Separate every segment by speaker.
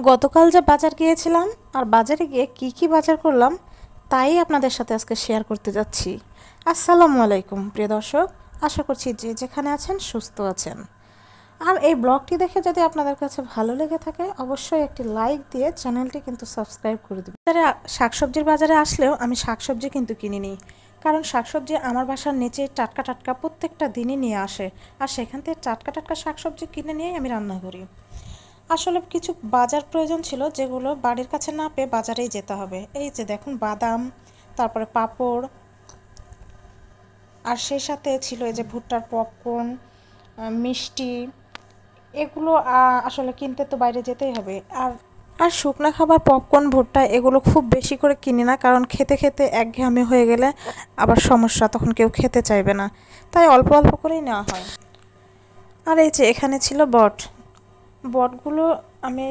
Speaker 1: গতকাল যে বাজার গিয়েছিলাম আর বাজারে গিয়ে কি বাজার করলাম তাই আপনাদের সাথে আজকে শেয়ার করতে যাচ্ছি। আসসালামু আলাইকুম প্রিয় দর্শক, আশা করছি যে যেখানে আছেন সুস্থ আছেন। আর এই ব্লগটি দেখে যদি আপনাদের কাছে ভালো লেগে থাকে অবশ্যই একটি লাইক দিয়ে চ্যানেলটি কিন্তু সাবস্ক্রাইব করে দেবেন। শাকসবজির বাজারে আসলেও আমি শাকসবজি কিন্তু কিনি নিই, কারণ শাকসবজি আমার বাসার নিচে টাটকা টাটকা প্রত্যেকটা দিনই নিয়ে আসে, আর সেখান থেকে টাটকা টাটকা শাকসবজি কিনে নিয়েই আমি রান্না করি। আসলে কিছু বাজার প্রয়োজন ছিল যেগুলো বাড়ির কাছে না পেয়ে বাজারেই যেতে হবে। এই যে দেখুন বাদাম, তারপরে পাঁপড়, আর সেই সাথে ছিল এই যে ভুট্টার পপকর্ন, মিষ্টি, এগুলো আসলে কিনতে তো বাইরে যেতেই হবে। আর আর শুকনো খাবার পপকর্ন ভুট্টা এগুলো খুব বেশি করে কিনি না, কারণ খেতে খেতে একঘেয়েমি হয়ে গেলে আবার সমস্যা, তখন কেউ খেতে চাইবে না, তাই অল্প অল্প করেই নেওয়া হয়। আর এই যে এখানে ছিল বটগুলো আমি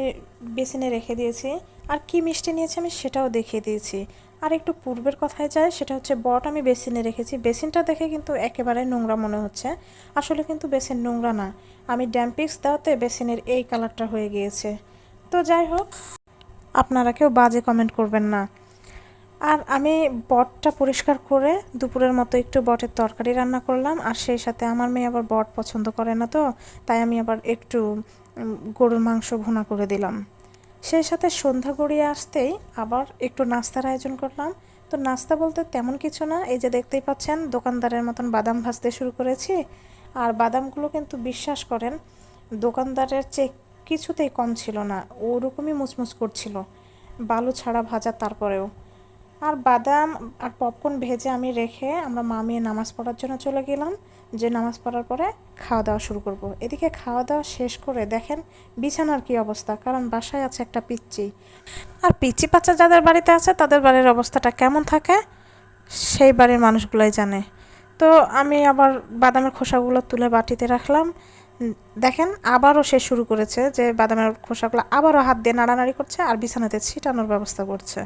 Speaker 1: বেসিনে রেখে দিয়েছি। আর কি মিষ্টি নিয়েছি আমি সেটাও দেখিয়ে দিয়েছি। আর একটু পূর্বের কথায় যায়, সেটা হচ্ছে বট আমি বেসিনে রেখেছি। বেসিনটা দেখে কিন্তু একেবারে নোংরা মনে হচ্ছে, আসলে কিন্তু বেসিন নোংরা না, আমি ড্যাম্পিক্স দেওয়াতে বেসিনের এই কালারটা হয়ে গিয়েছে। তো যাই হোক, আপনারা কেউ বাজে কমেন্ট করবেন না। আর আমি বটটা পরিষ্কার করে দুপুরের মতো একটু বটের তরকারি রান্না করলাম, আর সেই সাথে আমার মেয়ে আবার বট পছন্দ করে না, তো তাই আমি আবার একটু গরুর মাংস ভুনা করে দিলাম। সেই সাথে সন্ধ্যা গড়িয়ে আসতেই আবার একটু নাস্তার আয়োজন করলাম। তো নাস্তা বলতে তেমন কিছু না, এই যে দেখতেই পাচ্ছেন দোকানদারের মতন বাদাম ভাজতে শুরু করেছি। আর বাদামগুলো কিন্তু বিশ্বাস করেন দোকানদারের চেয়ে কিছুতেই কম ছিল না, ওরকমই মুচমুচ করছিল, বালু ছাড়া ভাজা তারপরেও। আর বাদাম আর পপকর্ন ভেজে আমি রেখে আমরা মা মেয়ে নামাজ পড়ার জন্য চলে গেলাম, যে নামাজ পড়ার পরে খাওয়া দাওয়া শুরু করব। এদিকে খাওয়া দাওয়া শেষ করে দেখেন বিছানার কি অবস্থা, কারণ বাসায় আছে একটা পিচ্চি। আর পিচ্চি বাচ্চা যাদের বাড়িতে আছে তাদের বাড়ির অবস্থাটা কেমন থাকে সেই বাড়ির মানুষগুলোই জানে। তো আমি আবার বাদামের খোসাগুলো তুলে বাটিতে রাখলাম। দেখেন আবারও সে শুরু করেছে, যে বাদামের খোসাগুলো আবারও হাত দিয়ে নাড়ানাড়ি করছে আর বিছানাতে ছিটানোর ব্যবস্থা করছে।